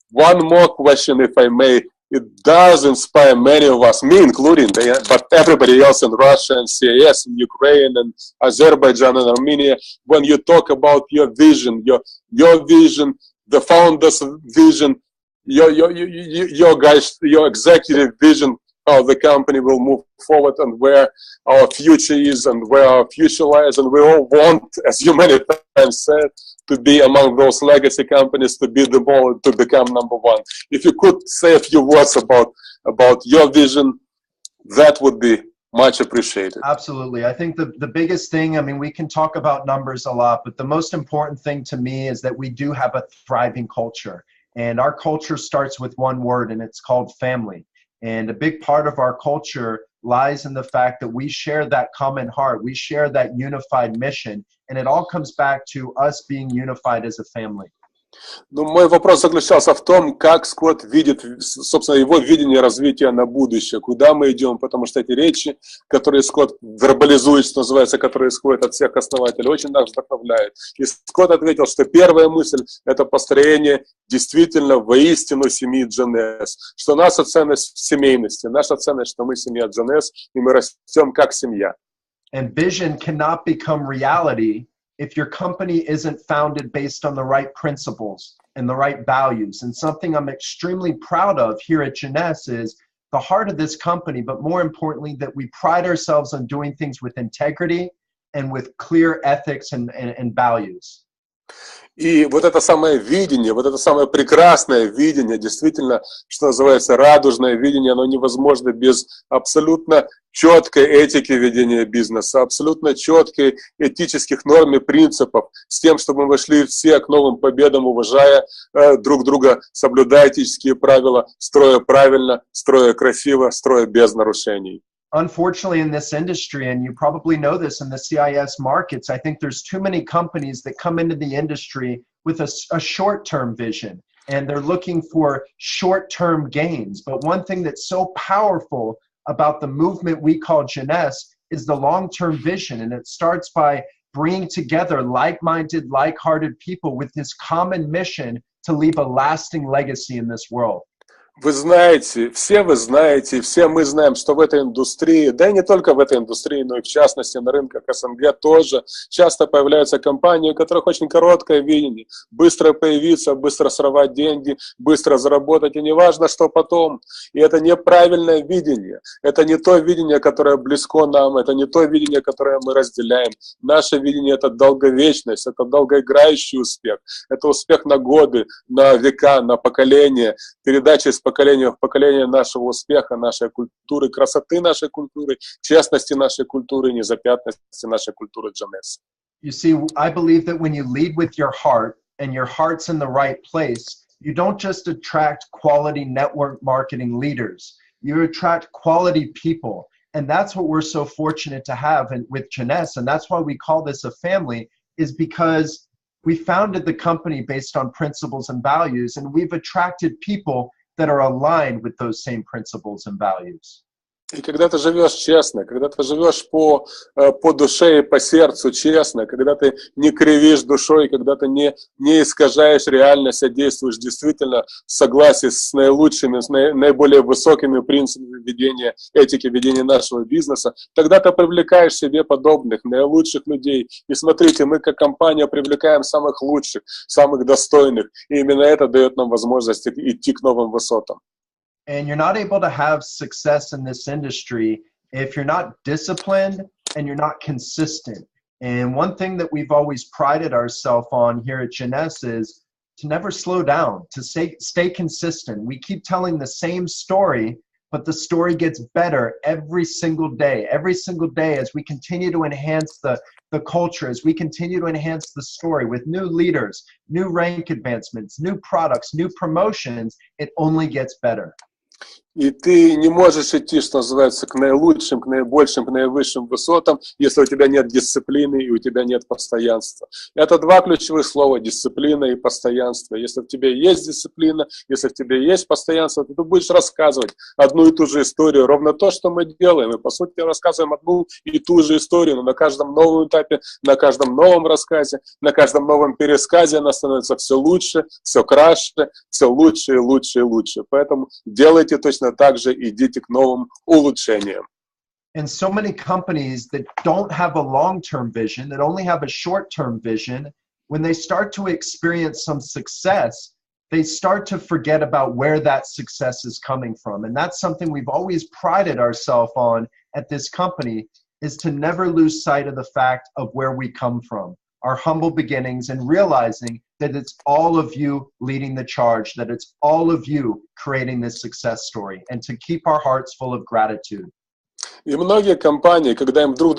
One more question, if I may. It does inspire many of us, me including, but everybody else in Russia and CIS, in Ukraine and Azerbaijan and Armenia. When you talk about your vision, your vision, the founder's vision, your executive vision, how the company will move forward and where our future is and where our future lies. And we all want, as you many times said, to be among those legacy companies, to be the ball, to become number one. If you could say a few words about your vision, that would be much appreciated. Absolutely. I think the biggest thing, I mean, we can talk about numbers a lot, but the most important thing to me is that we do have a thriving culture. And our culture starts with one word, and it's called family. And a big part of our culture lies in the fact that we share that common heart. We share that unified mission. And it all comes back to us being unified as a family. Ну, мой вопрос заключался в том, как Скотт видит, собственно, его видение развития на будущее, куда мы идем, потому что эти речи, которые Скотт вербализует, что называется, которые исходят от всех основателей, очень нас вдохновляют. И Скотт ответил, что первая мысль – это построение действительно воистину семьи Jeunesse, что наша ценность в семейности, наша ценность, что мы семья Jeunesse, и мы растем как семья. And vision cannot become reality if your company isn't founded based on the right principles and the right values. And something I'm extremely proud of here at Jeunesse is the heart of this company, but more importantly, that we pride ourselves on doing things with integrity and with clear ethics and values. И вот это самое видение, вот это самое прекрасное видение, действительно, что называется, радужное видение, оно невозможно без абсолютно четкой этики ведения бизнеса, абсолютно четкой этических норм и принципов, с тем, чтобы мы вошли все к новым победам, уважая друг друга, соблюдая этические правила, строя правильно, строя красиво, строя без нарушений. Unfortunately, in this industry, and you probably know this in the CIS markets, I think there's too many companies that come into the industry with a short-term vision, and they're looking for short-term gains. But one thing that's so powerful about the movement we call Jeunesse is the long-term vision, and it starts by bringing together like-minded, like-hearted people with this common mission to leave a lasting legacy in this world. Вы знаете, все мы знаем, что в этой индустрии, да и не только в этой индустрии, но и в частности на рынках СНГ тоже часто появляются компании, у которых очень короткое видение. Быстро появиться, быстро сорвать деньги, быстро заработать, и неважно, что потом. И это неправильное видение. Это не то видение, которое близко нам, это не то видение, которое мы разделяем. Наше видение – это долговечность, это долгоиграющий успех. Это успех на годы, на века, на поколения, передача из поколения в поколение нашего успеха, нашей культуры, красоты нашей культуры, честности нашей культуры, незапятнанности нашей культуры Jeunesse. You see, I believe that when you lead with your heart and your heart's in the right place, you don't just attract quality network marketing leaders, you attract quality people. And that's what we're so fortunate to have with Jeunesse. And that's why we call this a family, is because we founded the company based on principles and values, and we've attracted people that are aligned with those same principles and values. И когда ты живешь честно, когда ты живешь по душе и по сердцу честно, когда ты не кривишь душой, когда ты не искажаешь реальность, а действуешь действительно в согласии с наилучшими, с наиболее высокими принципами ведения, этики ведения нашего бизнеса, тогда ты привлекаешь себе подобных, наилучших людей. И смотрите, мы как компания привлекаем самых лучших, самых достойных. И именно это дает нам возможность идти к новым высотам. And you're not able to have success in this industry if you're not disciplined and you're not consistent. And one thing that we've always prided ourselves on here at Jeunesse is to never slow down, to stay consistent. We keep telling the same story, but the story gets better every single day as we continue to enhance the culture, as we continue to enhance the story with new leaders, new rank advancements, new products, new promotions, it only gets better. И ты не можешь идти, что называется, к наилучшим, к наибольшим, к наивысшим высотам, если у тебя нет дисциплины и у тебя нет постоянства. Это два ключевых слова: дисциплина и постоянство. Если в тебе есть дисциплина, если в тебе есть постоянство, то ты будешь рассказывать одну и ту же историю. Ровно то, что мы делаем. Мы, по сути, рассказываем одну и ту же историю, но на каждом новом этапе, на каждом новом рассказе, на каждом новом пересказе она становится все лучше, все краше, все лучше и лучше и лучше. Поэтому делайте точно так же, идите к новым улучшениям. And so many companies that don't have a long-term vision, that only have a short-term vision, when they start to experience some success, they start to forget about where that success is coming from. And that's something we've always prided ourselves on at this company, is to never lose sight of the fact of where we come from, our humble beginnings, and realizing that it's all of you leading the charge, that it's all of you creating this success story, and to keep our hearts full of gratitude. И многие компании, когда им вдруг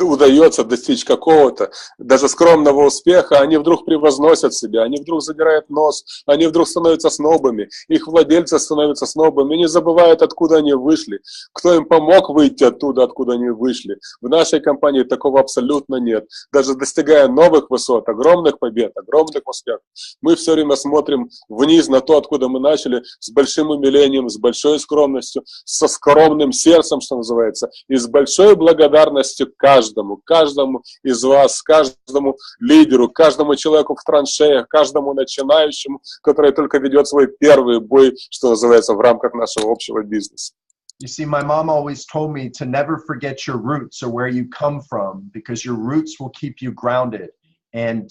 удается достичь какого-то, даже скромного успеха, они вдруг превозносят себя, они вдруг задирают нос, они вдруг становятся снобами, их владельцы становятся снобами, и не забывают, откуда они вышли, кто им помог выйти оттуда, откуда они вышли. В нашей компании такого абсолютно нет. Даже достигая новых высот, огромных побед, огромных успехов, мы все время смотрим вниз на то, откуда мы начали, с большим умилением, с большой скромностью, со скромным сердцем, что называется, и с большой благодарностью каждому из вас, каждому лидеру, каждому человеку в траншеях, каждому начинающему, который только ведет свой первый бой, что называется, в рамках нашего общего бизнеса. You see, my mom always told me to never forget your roots or where you come from, because your roots will keep you grounded. And,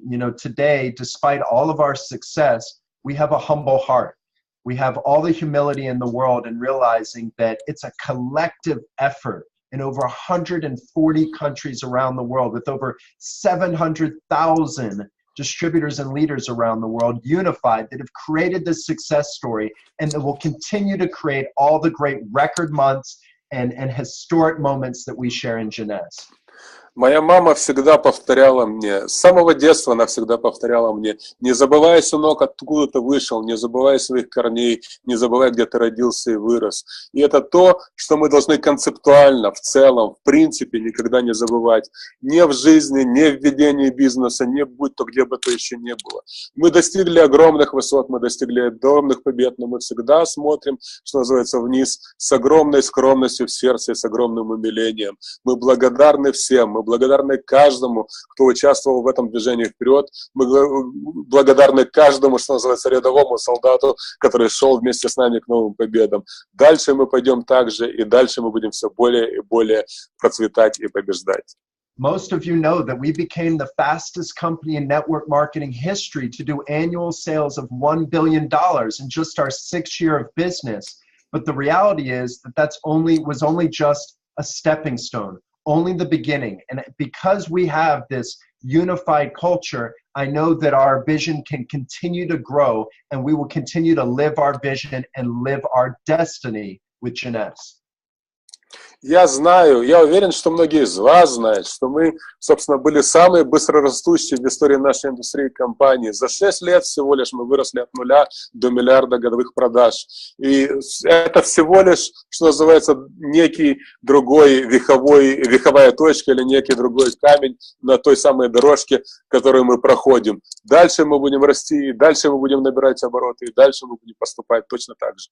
you know, today, despite all of our success, we have a humble heart. We have all the humility in the world, and realizing that it's a collective effort in over 140 countries around the world, with over 700,000 distributors and leaders around the world unified, that have created this success story, and that will continue to create all the great record months and historic moments that we share in Jeunesse. Моя мама всегда повторяла мне, с самого детства она всегда повторяла мне: не забывай, сынок, откуда ты вышел, не забывай своих корней, не забывай, где ты родился и вырос. И это то, что мы должны концептуально, в целом, в принципе, никогда не забывать. Не в жизни, не в ведении бизнеса, не будь то где бы то еще не было. Мы достигли огромных высот, мы достигли огромных побед, но мы всегда смотрим, что называется, вниз, с огромной скромностью в сердце, с огромным умилением. Мы благодарны всем, мы благодарны каждому, кто участвовал в этом движении вперед. Мы благодарны каждому, что называется, рядовому солдату, который шел вместе с нами к новым победам. Дальше мы пойдем так же, и дальше мы будем все более и более процветать и побеждать. Most of you know that we became the fastest company in network marketing history to do annual sales of $1 billion in just our 6th year of business. But the reality is that was only just a stepping stone. only the beginning. And because we have this unified culture, I know that our vision can continue to grow, and we will continue to live our vision and live our destiny with Jeunesse. Я знаю, я уверен, что многие из вас знают, что мы, собственно, были самые быстрорастущие в истории нашей индустрии компании. За 6 лет всего лишь мы выросли от 0 до миллиарда годовых продаж. И это всего лишь, что называется, некий другой вековая точка или некий другой камень на той самой дорожке, которую мы проходим. Дальше мы будем расти, дальше мы будем набирать обороты, и дальше мы будем поступать точно так же.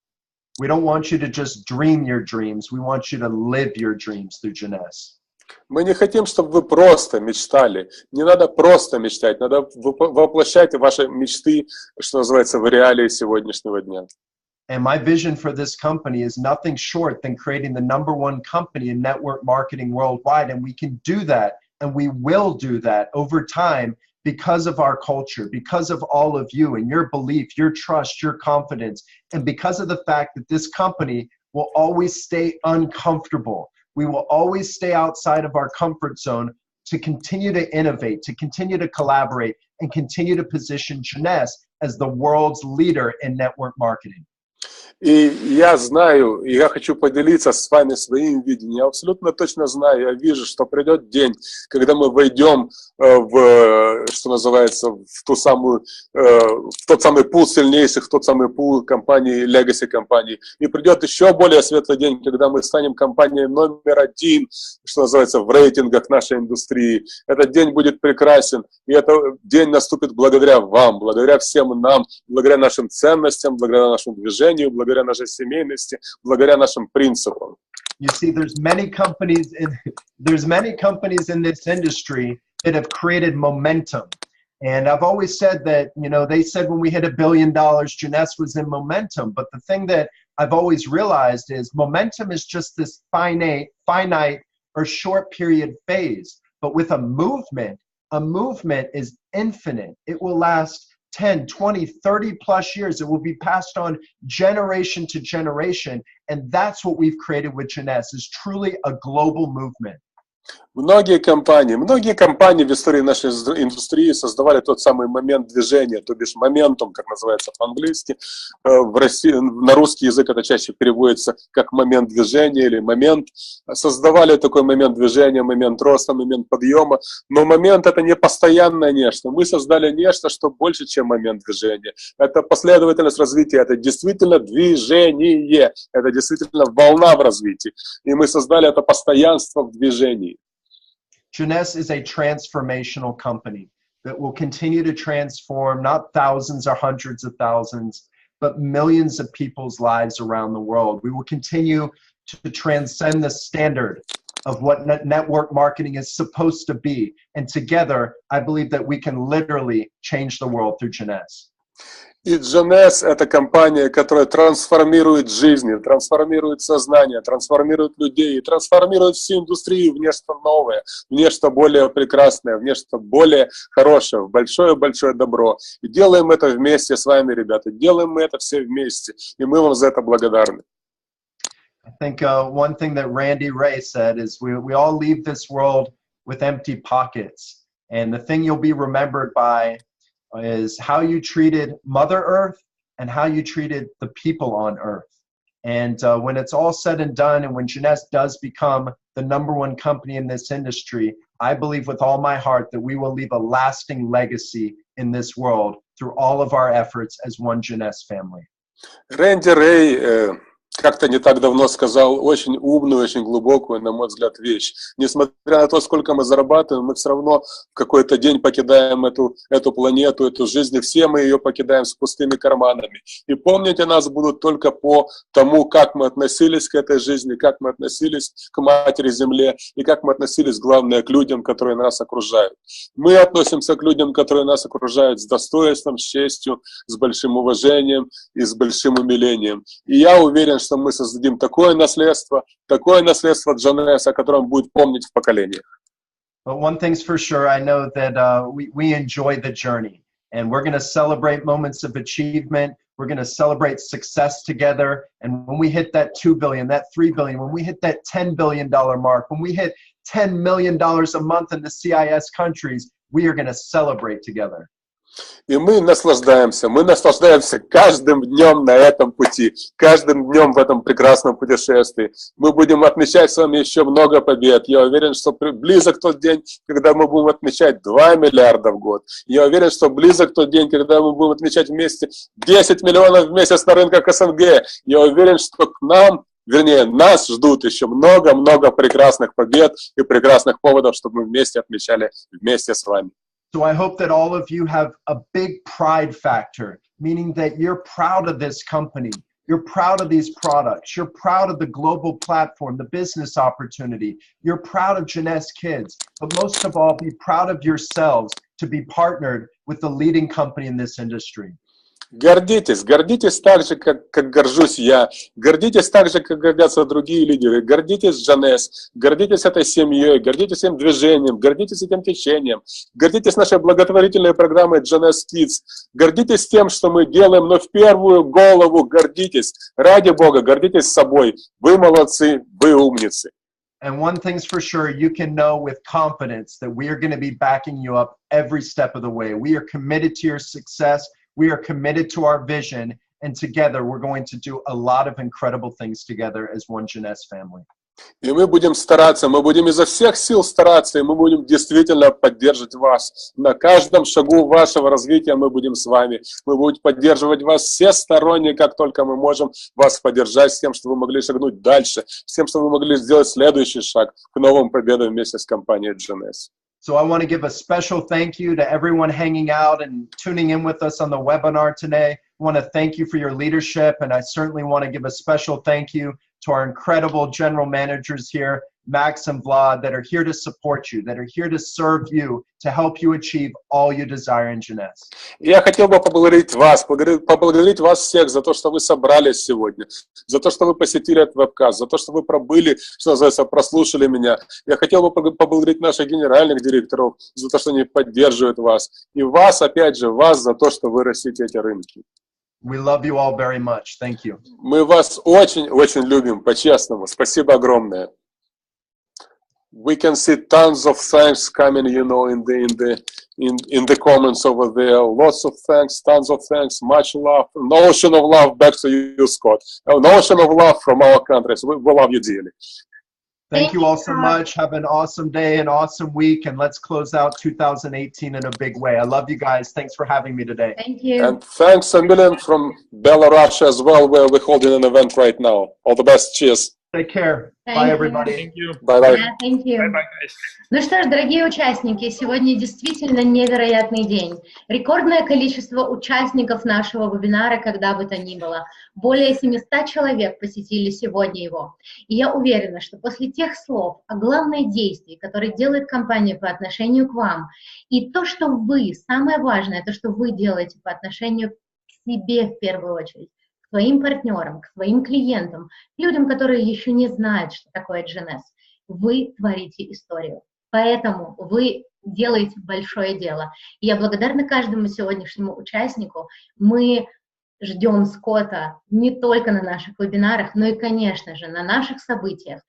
We don't want you to just dream your dreams. We want you to live your dreams through Jeunesse. Мы не хотим, чтобы вы просто мечтали. Не надо просто мечтать, надо воплощать ваши мечты, что называется, в реалии сегодняшнего дня. And my vision for this company is nothing short than creating the #1 company in network marketing worldwide. And we can do that, and we will do that over time because of our culture, because of all of you and your belief, your trust, your confidence, and because of the fact that this company will always stay uncomfortable. We will always stay outside of our comfort zone to continue to innovate, to continue to collaborate, and continue to position Jeunesse as the world's leader in network marketing. И я знаю, и я хочу поделиться с вами своим видением. Я абсолютно точно знаю, я вижу, что придет день, когда мы войдем в, что называется, в тот самый пул сильнейших, в тот самый пул компаний, legacy компаний. И придет еще более светлый день, когда мы станем компанией №1, что называется, в рейтингах нашей индустрии. Этот день будет прекрасен, и этот день наступит благодаря вам, благодаря всем нам, благодаря нашим ценностям, благодаря нашему движению, благодаря нашей семейности, благодаря нашим принципам. You see, there's many companies in this industry that have created momentum. And I've always said that, you know, they said when we hit $1 billion, Jeunesse was in momentum. But the thing that I've always realized is momentum is just this finite or short period phase. But with a movement is infinite. It will last 10, 20, 30 plus years. It will be passed on generation to generation. And that's what we've created with Jeunesse, is truly a global movement. Многие компании в истории нашей индустрии создавали тот самый момент движения, то бишь моментум, как называется по-английски. В России, на русский язык это чаще переводится как момент движения или момент. Создавали такой момент движения, момент роста, момент подъема. Но момент — это не постоянное нечто. Мы создали нечто, что больше, чем момент движения. Это последовательность развития, это действительно движение, это действительно волна в развитии. И мы создали это постоянство в движении. Jeunesse is a transformational company that will continue to transform not thousands or hundreds of thousands, but millions of people's lives around the world. We will continue to transcend the standard of what network marketing is supposed to be. And together, I believe that we can literally change the world through Jeunesse. И Jeunesse — это компания, которая трансформирует жизни, трансформирует сознание, трансформирует людей, и трансформирует всю индустрию в нечто новое, в нечто более прекрасное, в нечто более хорошее, в большое-большое добро. И делаем это вместе с вами, ребята, делаем мы это все вместе, и мы вам за это благодарны. I think one thing that Randy Ray said is we all leave this world with empty pockets. And the thing you'll be remembered by is how you treated Mother Earth and how you treated the people on Earth. And when it's all said and done, and when Jeunesse does become the #1 company in this industry, I believe with all my heart that we will leave a lasting legacy in this world through all of our efforts as one Jeunesse family. Рэнди Рэй как-то не так давно сказал очень умную, очень глубокую, на мой взгляд, вещь. Несмотря на то, сколько мы зарабатываем, мы все равно в какой-то день покидаем эту планету, эту жизнь, и все мы ее покидаем с пустыми карманами. И помнить о нас будут только по тому, как мы относились к этой жизни, как мы относились к Матери Земле, и как мы относились, главное, к людям, которые нас окружают. Мы относимся к людям, которые нас окружают, с достоинством, с честью, с большим уважением и с большим умилением. И я уверен, что мы создадим такое наследство Jeunesse, о котором будет помнить в поколениях. But one thing's for sure, I know that we enjoy the journey, and we're going to celebrate moments of achievement. We're going to celebrate success together. And when we hit that 2 billion, that 3 billion, when we hit that $10 billion mark, when we hit $10 million a month in the CIS countries, we are going to celebrate together. И мы наслаждаемся каждым днем на этом пути, каждым днем в этом прекрасном путешествии. Мы будем отмечать с вами еще много побед. Я уверен, что близок тот день, когда мы будем отмечать 2 миллиарда в год. Я уверен, что близок тот день, когда мы будем отмечать вместе 10 миллионов в месяц на рынках СНГ. Я уверен, что к нам, вернее, нас ждут еще много-много прекрасных побед и прекрасных поводов, чтобы мы вместе отмечали вместе с вами. So I hope that all of you have a big pride factor, meaning that you're proud of this company, you're proud of these products, you're proud of the global platform, the business opportunity, you're proud of Jeunesse Kids, but most of all, be proud of yourselves to be partnered with the leading company in this industry. Гордитесь так же, как горжусь я. Гордитесь так же, как гордятся другие лидеры. Гордитесь Jeunesse, гордитесь этой семьей, гордитесь этим движением, гордитесь этим течением. Гордитесь нашей благотворительной программой Jeunesse Kids. Гордитесь тем, что мы делаем, но в первую голову гордитесь. Ради Бога, гордитесь собой. Вы молодцы, вы умницы. And one thing's for sure, you can know with confidence that we are going to be backing you up every step of the way. We are committed to your success. We are committed to our vision, and together we're going to do a lot of incredible things together as one Jeunesse family. И мы будем стараться, мы будем изо всех сил стараться, и мы будем действительно поддерживать вас. На каждом шагу вашего развития мы будем с вами. Мы будем поддерживать вас всесторонне, как только мы можем вас поддержать, с тем, чтобы вы могли шагнуть дальше, с тем, чтобы вы могли сделать следующий шаг к новым победам вместе с компанией Jeunesse. So I want to give a special thank you to everyone hanging out and tuning in with us on the webinar today. I want to thank you for your leadership, and I certainly want to give a special thank you to our incredible general managers here, Max and Vlad, that are here to support you, that are here to serve you, to help you achieve all you desire in Jeunesse. Я хотел бы поблагодарить вас всех за то, что вы собрались сегодня, за то, что вы посетили этот вебкаст, за то, что вы пробыли, что называется, прослушали меня. Я хотел бы поблагодарить наших генеральных директоров за то, что они поддерживают вас. И вас, опять же, вас за то, что вы растите эти рынки. We love you all very much. Thank you. Мы вас очень-очень любим, по-честному. Спасибо огромное. We can see tons of thanks coming, you know, in the comments over there. Lots of thanks, tons of thanks, much love. An ocean of love back to you, Scott. An ocean of love from our countries. We love you dearly. Thank you all so much. Have an awesome day, an awesome week, and let's close out 2018 in a big way. I love you guys. Thanks for having me today. Thank you. And thanks a million from Belarus as well, where we're holding an event right now. All the best. Cheers. Take care. Thank Bye, you. everybody. Thank you. Bye-bye. Yeah, thank you. Bye-bye, guys. Ну что ж, дорогие участники, сегодня действительно невероятный день. Рекордное количество участников нашего вебинара, когда бы то ни было. Более 700 человек посетили сегодня его. И я уверена, что после тех слов о главной действии, которое делает компания по отношению к вам, и то, что вы, самое важное, то, что вы делаете по отношению к себе в первую очередь, к своим партнерам, к своим клиентам, к людям, которые еще не знают, что такое Jeunesse, вы творите историю. Поэтому вы делаете большое дело. И я благодарна каждому сегодняшнему участнику. Мы ждем Скотта не только на наших вебинарах, но и, конечно же, на наших событиях.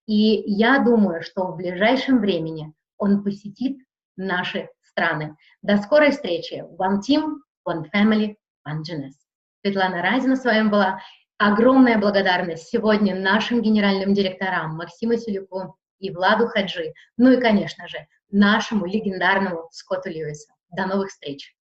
И я думаю, что в ближайшем времени он посетит наши страны. До скорой встречи. One team, one family, one Jeunesse. Светлана Разина с вами была. Огромная благодарность сегодня нашим генеральным директорам Максиму Селюку и Владу Хаджи, ну и, конечно же, нашему легендарному Скотту Льюису. До новых встреч!